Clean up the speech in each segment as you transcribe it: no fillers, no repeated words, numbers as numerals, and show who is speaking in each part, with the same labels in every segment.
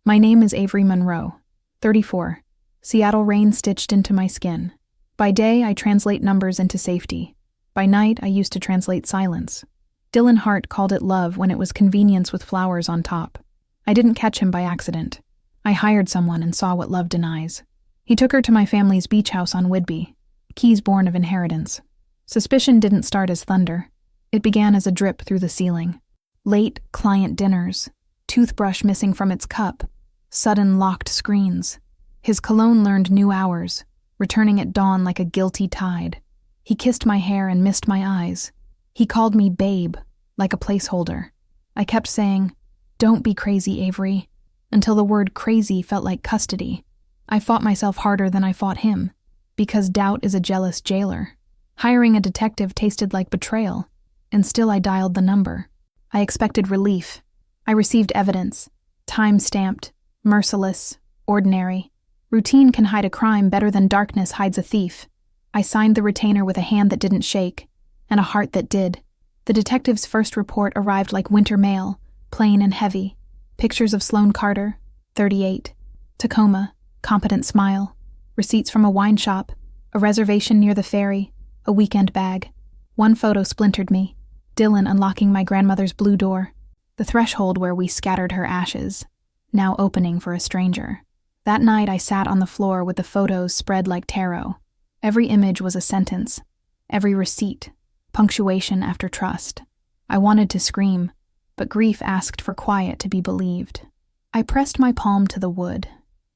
Speaker 1: My name is Avery Monroe, 34. Seattle rain stitched into my skin. By day, I translate numbers into safety. By night, I used to translate silence. Dylan Hart called it love when it was convenience with flowers on top. I didn't catch him by accident. I hired someone and saw what love denies. He took her to my family's beach house on Whidbey, keys born of inheritance. Suspicion didn't start as thunder. It began as a drip through the ceiling. Late client dinners, toothbrush missing from its cup, sudden locked screens. His cologne learned new hours, returning at dawn like a guilty tide. He kissed my hair and missed my eyes. He called me babe, like a placeholder. I kept saying, "Don't be crazy, Avery," until the word crazy felt like custody. I fought myself harder than I fought him, because doubt is a jealous jailer. Hiring a detective tasted like betrayal, and still I dialed the number. I expected relief. I received evidence, time-stamped, merciless, ordinary. Routine can hide a crime better than darkness hides a thief. I signed the retainer with a hand that didn't shake, and a heart that did. The detective's first report arrived like winter mail, plain and heavy. Pictures of Sloane Carter, 38, Tacoma, competent smile, receipts from a wine shop, a reservation near the ferry, a weekend bag. One photo splintered me, Dylan unlocking my grandmother's blue door, the threshold where we scattered her ashes, now opening for a stranger. That night I sat on the floor with the photos spread like tarot. Every image was a sentence, every receipt, punctuation after trust. I wanted to scream, but grief asked for quiet to be believed. I pressed my palm to the wood,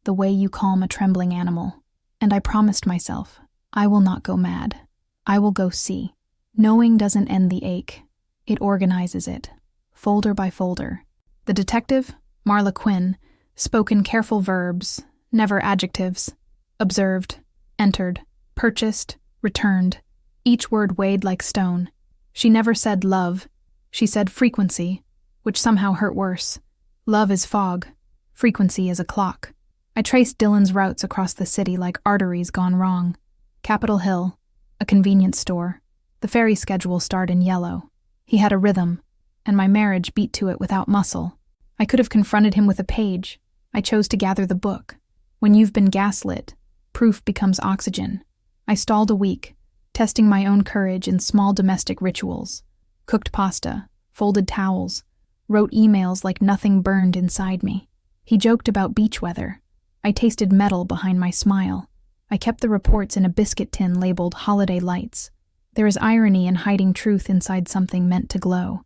Speaker 1: the way you calm a trembling animal, and I promised myself, I will not go mad. I will go see. Knowing doesn't end the ache. It organizes it, folder by folder. The detective, Marla Quinn, spoke in careful verbs, never adjectives. Observed, entered, purchased, returned. Each word weighed like stone. She never said love. She said frequency, which somehow hurt worse. Love is fog. Frequency is a clock. I traced Dylan's routes across the city like arteries gone wrong. Capitol Hill, a convenience store. The ferry schedule starred in yellow. He had a rhythm, and my marriage beat to it without muscle. I could have confronted him with a page. I chose to gather the book. When you've been gaslit, proof becomes oxygen. I stalled a week, testing my own courage in small domestic rituals. Cooked pasta, folded towels, wrote emails like nothing burned inside me. He joked about beach weather. I tasted metal behind my smile. I kept the reports in a biscuit tin labeled Holiday Lights. There is irony in hiding truth inside something meant to glow.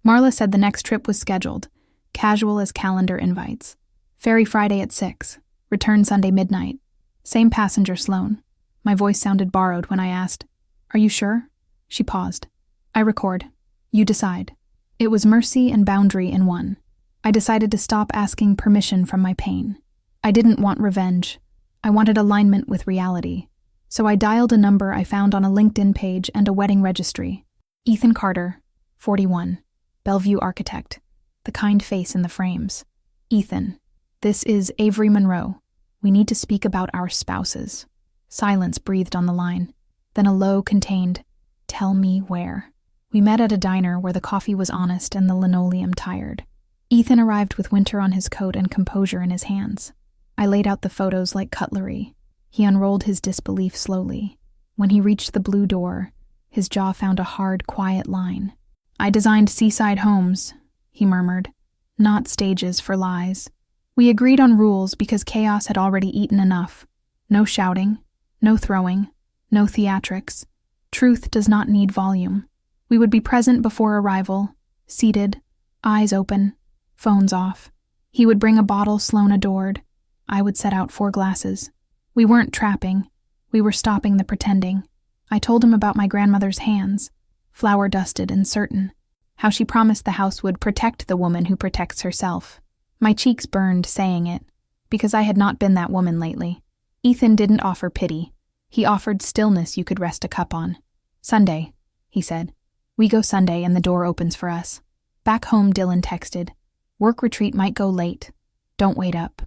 Speaker 1: Marla said the next trip was scheduled, casual as calendar invites. Ferry Friday at 6, return Sunday midnight. Same passenger, Sloane. My voice sounded borrowed when I asked, "Are you sure?" She paused. "I record. You decide." It was mercy and boundary in one. I decided to stop asking permission from my pain. I didn't want revenge. I wanted alignment with reality. So I dialed a number I found on a LinkedIn page and a wedding registry. Ethan Carter, 41, Bellevue architect, the kind face in the frames. "Ethan, this is Avery Monroe. We need to speak about our spouses." Silence breathed on the line. Then a low, contained, "Tell me where." We met at a diner where the coffee was honest and the linoleum tired. Ethan arrived with winter on his coat and composure in his hands. I laid out the photos like cutlery. He unrolled his disbelief slowly. When he reached the blue door, his jaw found a hard, quiet line. "I designed seaside homes," he murmured, "not stages for lies. We agreed on rules because chaos had already eaten enough. No shouting, no throwing, no theatrics. Truth does not need volume. We would be present before arrival, seated, eyes open, phones off. He would bring a bottle Sloane adored. I would set out 4 glasses. We weren't trapping. We were stopping the pretending. I told him about my grandmother's hands, flour-dusted and certain, how she promised the house would protect the woman who protects herself. My cheeks burned saying it, because I had not been that woman lately. Ethan didn't offer pity. He offered stillness you could rest a cup on. "Sunday," he said. "We go Sunday and the door opens for us." Back home, Dylan texted, "Work retreat might go late. Don't wait up."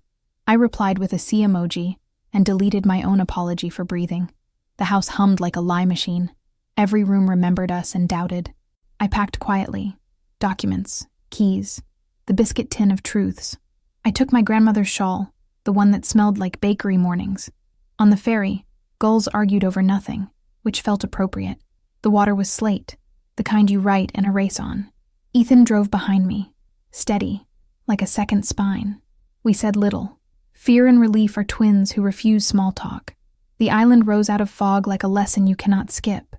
Speaker 1: I replied with a C emoji and deleted my own apology for breathing. The house hummed like a lie machine. Every room remembered us and doubted. I packed quietly. Documents, keys, the biscuit tin of truths. I took my grandmother's shawl, the one that smelled like bakery mornings. On the ferry, gulls argued over nothing, which felt appropriate. The water was slate, the kind you write and erase on. Ethan drove behind me, steady, like a second spine. We said little. Fear and relief are twins who refuse small talk. The island rose out of fog like a lesson you cannot skip.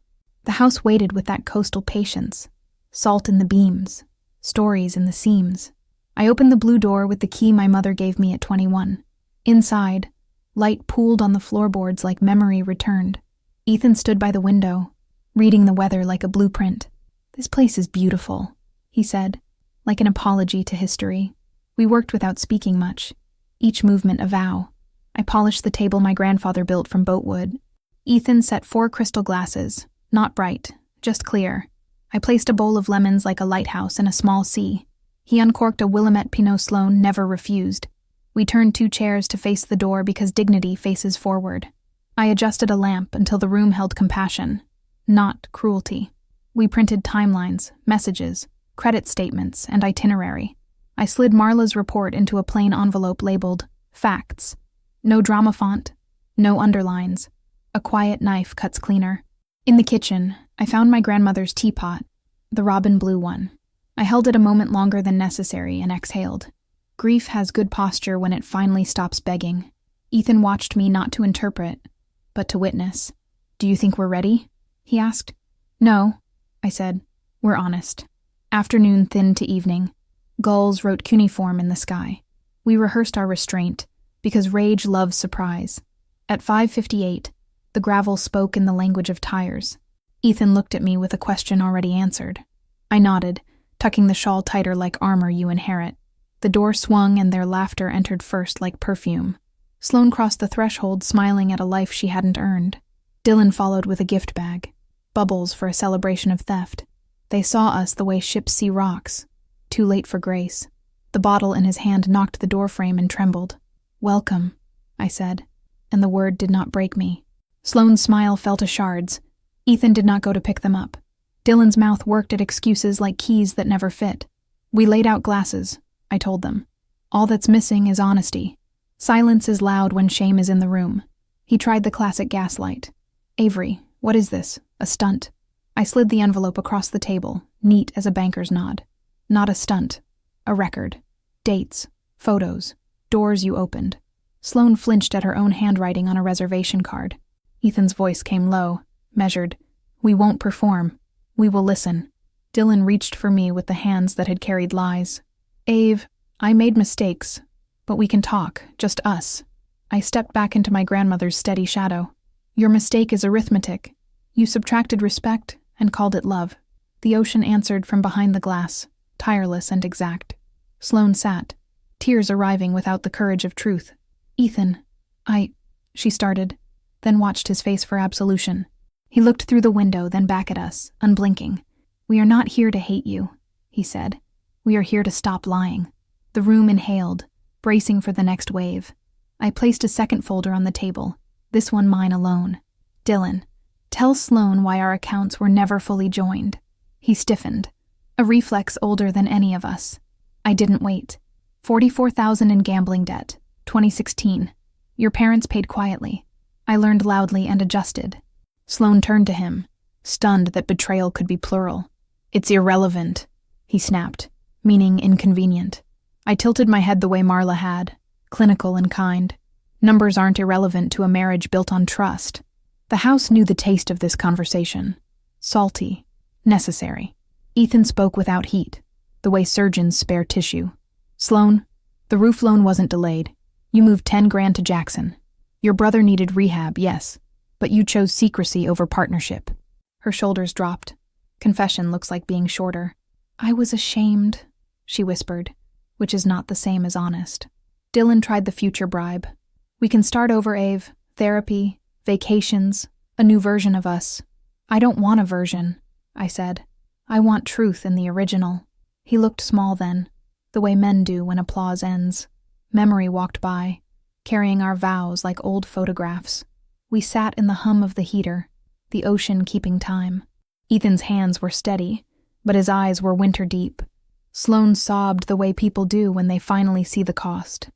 Speaker 1: The house waited with that coastal patience. Salt in the beams, stories in the seams. I opened the blue door with the key my mother gave me at 21. Inside, light pooled on the floorboards like memory returned. Ethan stood by the window, reading the weather like a blueprint. "This place is beautiful," he said, like an apology to history. We worked without speaking much, each movement a vow. I polished the table my grandfather built from boatwood. Ethan set 4 crystal glasses, not bright, just clear. I placed a bowl of lemons like a lighthouse in a small sea. He uncorked a Willamette Pinot Sloane never refused. We turned 2 chairs to face the door because dignity faces forward. I adjusted a lamp until the room held compassion, not cruelty. We printed timelines, messages, credit statements, and itinerary. I slid Marla's report into a plain envelope labeled Facts. No drama font, no underlines. A quiet knife cuts cleaner. In the kitchen, I found my grandmother's teapot, the robin blue one. I held it a moment longer than necessary and exhaled. Grief has good posture when it finally stops begging. Ethan watched me not to interpret, but to witness. "Do you think we're ready?" he asked. "No," I said. "We're honest." Afternoon thinned to evening. Gulls wrote cuneiform in the sky. We rehearsed our restraint, because rage loves surprise. At 5:58, the gravel spoke in the language of tires. Ethan looked at me with a question already answered. I nodded, tucking the shawl tighter like armor you inherit. The door swung and their laughter entered first like perfume. Sloane crossed the threshold, smiling at a life she hadn't earned. Dylan followed with a gift bag. Bubbles for a celebration of theft. They saw us the way ships see rocks. Too late for grace. The bottle in his hand knocked the doorframe and trembled. "Welcome," I said, and the word did not break me. Sloane's smile fell to shards. Ethan did not go to pick them up. Dylan's mouth worked at excuses like keys that never fit. "We laid out glasses," I told them. "All that's missing is honesty. Silence is loud when shame is in the room." He tried the classic gaslight. "Avery, what is this? A stunt?" I slid the envelope across the table, neat as a banker's nod. "Not a stunt. A record. Dates. Photos. Doors you opened." Sloane flinched at her own handwriting on a reservation card. Ethan's voice came low, measured. "We won't perform. We will listen." Dylan reached for me with the hands that had carried lies. "Ave, I made mistakes, but we can talk, just us." I stepped back into my grandmother's steady shadow. "Your mistake is arithmetic. You subtracted respect and called it love." The ocean answered from behind the glass, tireless and exact. Sloane sat, tears arriving without the courage of truth. "Ethan, she started, then watched his face for absolution. He looked through the window, then back at us, unblinking. "We are not here to hate you," he said. "We are here to stop lying." The room inhaled, bracing for the next wave. I placed a second folder on the table, this one mine alone. "Dylan, tell Sloane why our accounts were never fully joined." He stiffened, a reflex older than any of us. I didn't wait. 44,000 in gambling debt, 2016. Your parents paid quietly. I learned loudly and adjusted. Sloane turned to him, stunned that betrayal could be plural. "It's irrelevant," he snapped, meaning inconvenient. I tilted my head the way Marla had, clinical and kind. Numbers aren't irrelevant to a marriage built on trust. The house knew the taste of this conversation. Salty. Necessary. Ethan spoke without heat, the way surgeons spare tissue. "Sloane, the roof loan wasn't delayed. You moved 10 grand to Jackson. Your brother needed rehab, yes, but you chose secrecy over partnership." Her shoulders dropped. Confession looks like being shorter. "I was ashamed," she whispered, which is not the same as honest. Dylan tried the future bribe. "We can start over, Ave. Therapy, vacations, a new version of us." "I don't want a version," I said. "I want truth in the original." He looked small then, the way men do when applause ends. Memory walked by, carrying our vows like old photographs. We sat in the hum of the heater, the ocean keeping time. Ethan's hands were steady, but his eyes were winter deep. Sloane sobbed the way people do when they finally see the cost.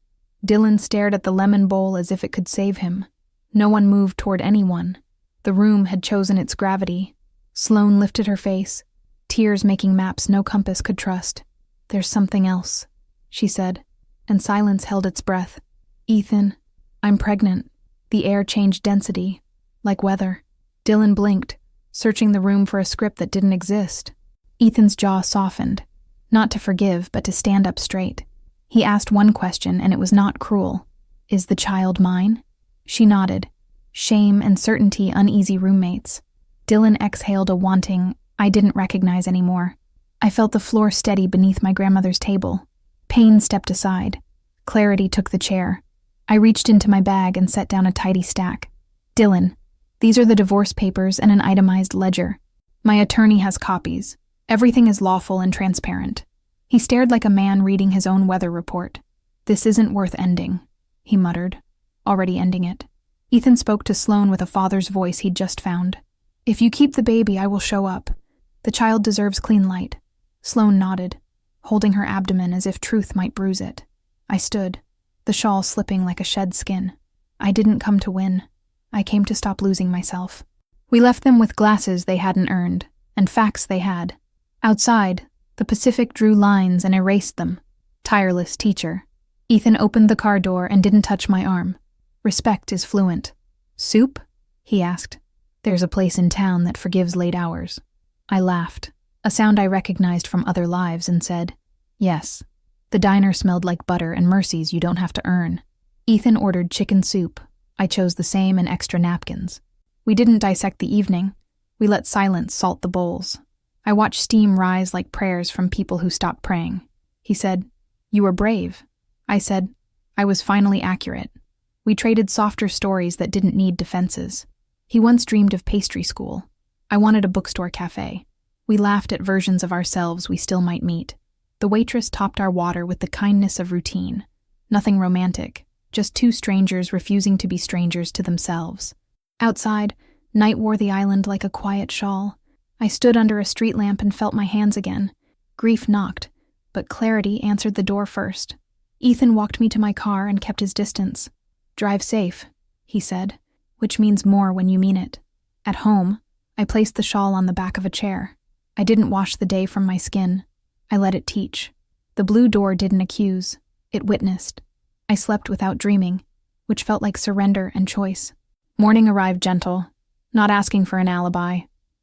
Speaker 1: Dylan stared at the lemon bowl as if it could save him. No one moved toward anyone. The room had chosen its gravity. Sloane lifted her face, tears making maps no compass could trust. "There's something else," she said, and silence held its breath. "Ethan, I'm pregnant." The air changed density, like weather. Dylan blinked, searching the room for a script that didn't exist. Ethan's jaw softened, not to forgive, but to stand up straight. He asked one question, and it was not cruel. "Is the child mine?" She nodded. Shame and certainty uneasy roommates. Dylan exhaled a wanting I didn't recognize anymore. I felt the floor steady beneath my grandmother's table. Pain stepped aside. Clarity took the chair. I reached into my bag and set down a tidy stack. "Dylan, these are the divorce papers and an itemized ledger. My attorney has copies. Everything is lawful and transparent." He stared like a man reading his own weather report. "This isn't worth ending," he muttered, already ending it. Ethan spoke to Sloane with a father's voice he'd just found. "If you keep the baby, I will show up. The child deserves clean light." Sloane nodded, holding her abdomen as if truth might bruise it. I stood, the shawl slipping like a shed skin. I didn't come to win. I came to stop losing myself. We left them with glasses they hadn't earned, and facts they had. Outside, the Pacific drew lines and erased them. Tireless teacher. Ethan opened the car door and didn't touch my arm. Respect is fluent. "Soup?" he asked. "There's a place in town that forgives late hours." I laughed, a sound I recognized from other lives, and said, "Yes." The diner smelled like butter and mercies you don't have to earn. Ethan ordered chicken soup. I chose the same and extra napkins. We didn't dissect the evening. We let silence salt the bowls. I watched steam rise like prayers from people who stopped praying. He said, "You were brave." I said, "I was finally accurate." We traded softer stories that didn't need defenses. He once dreamed of pastry school. I wanted a bookstore cafe. We laughed at versions of ourselves we still might meet. The waitress topped our water with the kindness of routine. Nothing romantic, just two strangers refusing to be strangers to themselves. Outside, night wore the island like a quiet shawl. I stood under a street lamp and felt my hands again. Grief knocked, but clarity answered the door first. Ethan walked me to my car and kept his distance. "Drive safe," he said, which means more when you mean it. At home, I placed the shawl on the back of a chair. I didn't wash the day from my skin. I let it teach. The blue door didn't accuse. It witnessed. I slept without dreaming, which felt like surrender and choice. Morning arrived gentle, not asking for an alibi.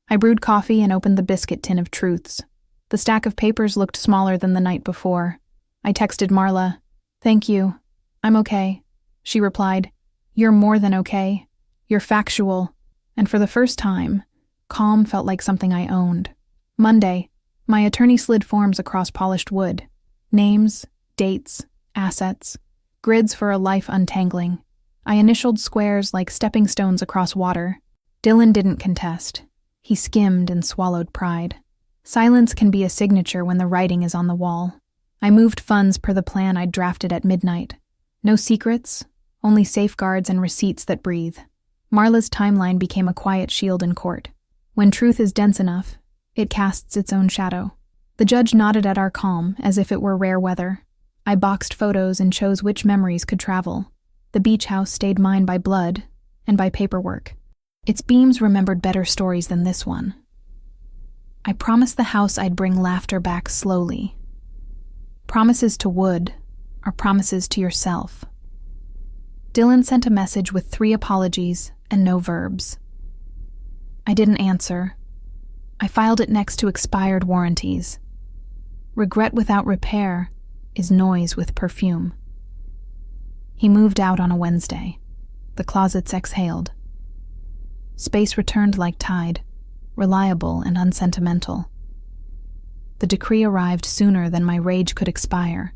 Speaker 1: I brewed coffee and opened the biscuit tin of truths. The stack of papers looked smaller than the night before. I texted Marla, "Thank you. I'm okay." She replied, "You're more than okay. You're factual." And for the first time, calm felt like something I owned. Monday, my attorney slid forms across polished wood. Names, dates, assets, grids for a life untangling. I initialed squares like stepping stones across water. Dylan didn't contest. He skimmed and swallowed pride. Silence can be a signature when the writing is on the wall. I moved funds per the plan I'd drafted at midnight. No secrets, only safeguards and receipts that breathe. Marla's timeline became a quiet shield in court. When truth is dense enough, it casts its own shadow. The judge nodded at our calm as if it were rare weather. I boxed photos and chose which memories could travel. The beach house stayed mine by blood and by paperwork. Its beams remembered better stories than this one. I promised the house I'd bring laughter back slowly. Promises to wood are promises to yourself. Dylan sent a message with 3 apologies and no verbs. I didn't answer. I filed it next to expired warranties. Regret without repair is noise with perfume. He moved out on a Wednesday. The closets exhaled. Space returned like tide, reliable and unsentimental. The decree arrived sooner than my rage could expire.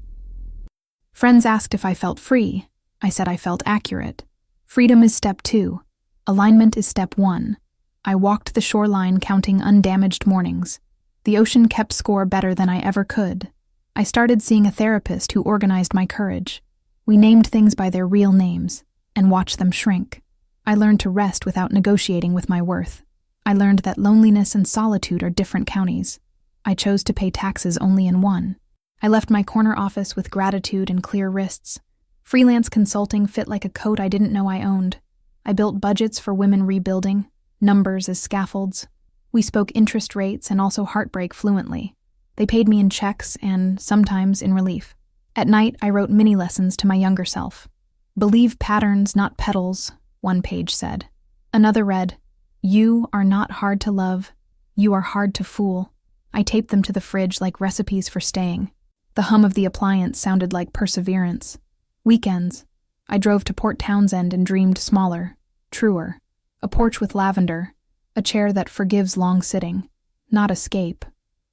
Speaker 1: Friends asked if I felt free. I said I felt accurate. Freedom is step 2. Alignment is step 1. I walked the shoreline counting undamaged mornings. The ocean kept score better than I ever could. I started seeing a therapist who organized my courage. We named things by their real names and watched them shrink. I learned to rest without negotiating with my worth. I learned that loneliness and solitude are different counties. I chose to pay taxes only in one. I left my corner office with gratitude and clear wrists. Freelance consulting fit like a coat I didn't know I owned. I built budgets for women rebuilding, numbers as scaffolds. We spoke interest rates and also heartbreak fluently. They paid me in checks and, sometimes, in relief. At night, I wrote mini-lessons to my younger self. "Believe patterns, not petals," one page said. Another read, "You are not hard to love. You are hard to fool." I taped them to the fridge like recipes for staying. The hum of the appliance sounded like perseverance. Weekends, I drove to Port Townsend and dreamed smaller, truer. A porch with lavender, a chair that forgives long sitting, not escape,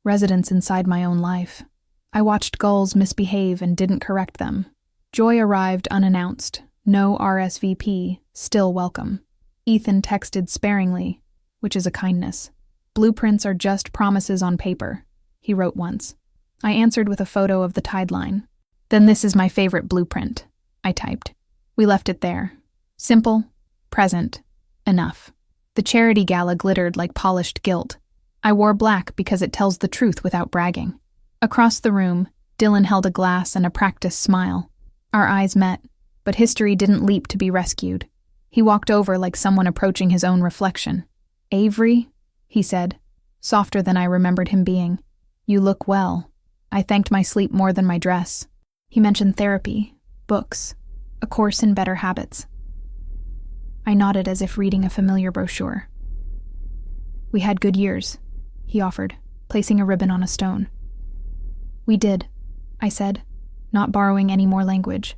Speaker 1: residence inside my own life. I watched gulls misbehave and didn't correct them. Joy arrived unannounced, no RSVP, still welcome. Ethan texted sparingly, which is a kindness. "Blueprints are just promises on paper," he wrote once. I answered with a photo of the tide line. "Then this is my favorite blueprint," I typed. We left it there. Simple, present, enough. The charity gala glittered like polished gilt. I wore black because it tells the truth without bragging. Across the room, Dylan held a glass and a practiced smile. Our eyes met, but history didn't leap to be rescued. He walked over like someone approaching his own reflection. "Avery," he said, softer than I remembered him being. "You look well." I thanked my sleep more than my dress. He mentioned therapy, books, a course in better habits. I nodded as if reading a familiar brochure. "We had good years," he offered, placing a ribbon on a stone. "We did," I said, not borrowing any more language.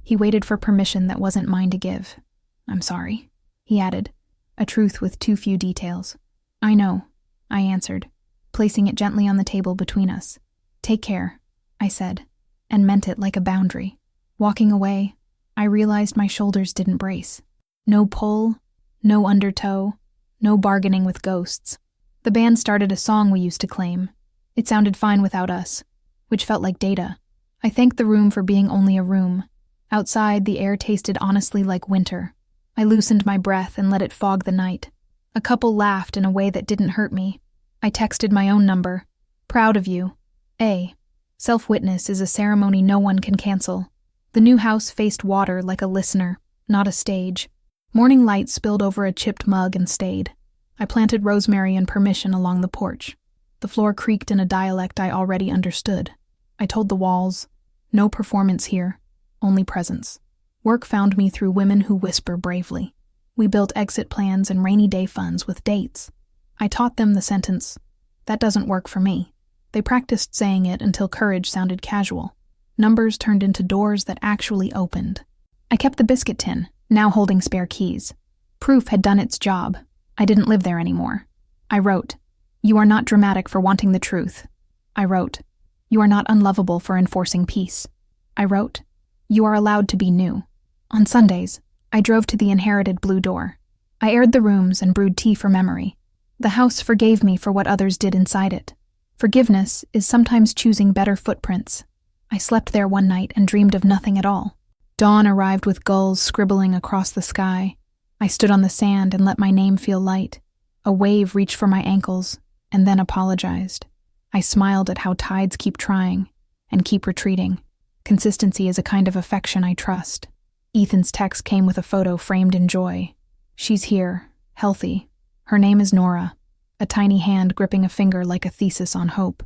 Speaker 1: He waited for permission that wasn't mine to give. "I'm sorry," he added, a truth with too few details. "I know," I answered, placing it gently on the table between us. "Take care," I said, and meant it like a boundary. Walking away, I realized my shoulders didn't brace. No pull, no undertow, no bargaining with ghosts. The band started a song we used to claim. It sounded fine without us, which felt like data. I thanked the room for being only a room. Outside, the air tasted honestly like winter. I loosened my breath and let it fog the night. A couple laughed in a way that didn't hurt me. I texted my own number. "Proud of you. A. Self-witness is a ceremony no one can cancel." The new house faced water like a listener, not a stage. Morning light spilled over a chipped mug and stayed. I planted rosemary and permission along the porch. The floor creaked in a dialect I already understood. I told the walls, "No performance here, only presence." Work found me through women who whisper bravely. We built exit plans and rainy day funds with dates. I taught them the sentence, "That doesn't work for me." They practiced saying it until courage sounded casual. Numbers turned into doors that actually opened. I kept the biscuit tin, now holding spare keys. Proof had done its job. I didn't live there anymore. I wrote, "You are not dramatic for wanting the truth." I wrote, "You are not unlovable for enforcing peace." I wrote, "You are allowed to be new." On Sundays, I drove to the inherited blue door. I aired the rooms and brewed tea for memory. The house forgave me for what others did inside it. Forgiveness is sometimes choosing better footprints. I slept there one night and dreamed of nothing at all. Dawn arrived with gulls scribbling across the sky. I stood on the sand and let my name feel light. A wave reached for my ankles and then apologized. I smiled at how tides keep trying and keep retreating. Consistency is a kind of affection I trust. Ethan's text came with a photo framed in joy. "She's here, healthy. Her name is Nora," a tiny hand gripping a finger like a thesis on hope.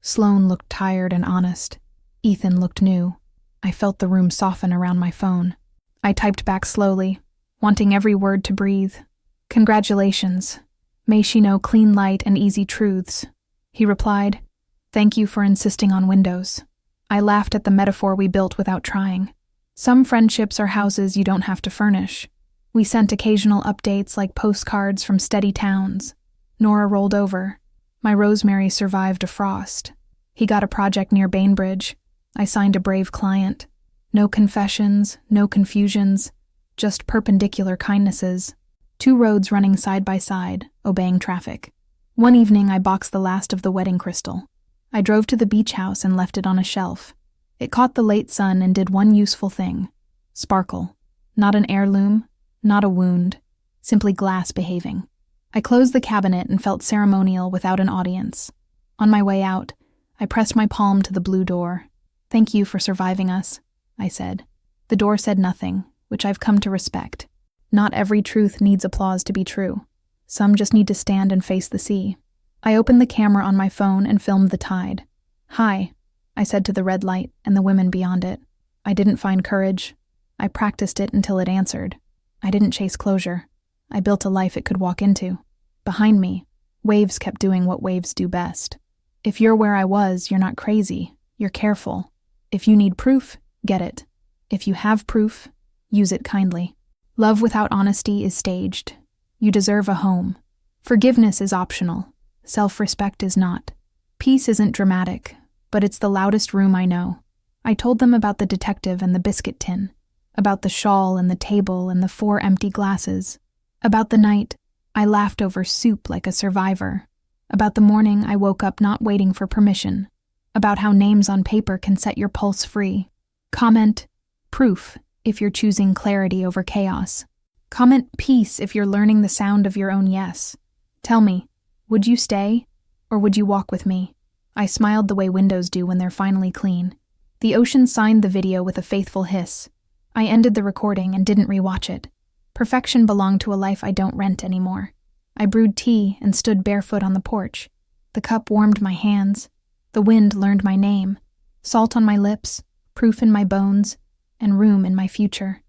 Speaker 1: Sloane looked tired and honest. Ethan looked new. I felt the room soften around my phone. I typed back slowly, wanting every word to breathe. "Congratulations. May she know clean light and easy truths." He replied, "Thank you for insisting on windows." I laughed at the metaphor we built without trying. Some friendships are houses you don't have to furnish. We sent occasional updates like postcards from steady towns. Nora rolled over. My rosemary survived a frost. He got a project near Bainbridge. I signed a brave client. No confessions, no confusions, just perpendicular kindnesses. 2 roads running side by side, obeying traffic. One evening I boxed the last of the wedding crystal. I drove to the beach house and left it on a shelf. It caught the late sun and did one useful thing. Sparkle. Not an heirloom, not a wound, simply glass behaving. I closed the cabinet and felt ceremonial without an audience. On my way out, I pressed my palm to the blue door. "Thank you for surviving us," I said. The door said nothing, which I've come to respect. Not every truth needs applause to be true. Some just need to stand and face the sea. I opened the camera on my phone and filmed the tide. "Hi," I said to the red light and the women beyond it. I didn't find courage. I practiced it until it answered. I didn't chase closure. I built a life it could walk into. Behind me, waves kept doing what waves do best. If you're where I was, you're not crazy. You're careful. If you need proof, get it. If you have proof, use it kindly. Love without honesty is staged. You deserve a home. Forgiveness is optional. Self-respect is not. Peace isn't dramatic, but it's the loudest room I know. I told them about the detective and the biscuit tin, about the shawl and the table and the 4 empty glasses, about the night I laughed over soup like a survivor, about the morning I woke up not waiting for permission, about how names on paper can set your pulse free. Comment proof if you're choosing clarity over chaos. Comment peace if you're learning the sound of your own yes. Tell me, would you stay or would you walk with me? I smiled the way windows do when they're finally clean. The ocean signed the video with a faithful hiss. I ended the recording and didn't rewatch it. Perfection belonged to a life I don't rent anymore. I brewed tea and stood barefoot on the porch. The cup warmed my hands. The wind learned my name. Salt on my lips, proof in my bones, and room in my future.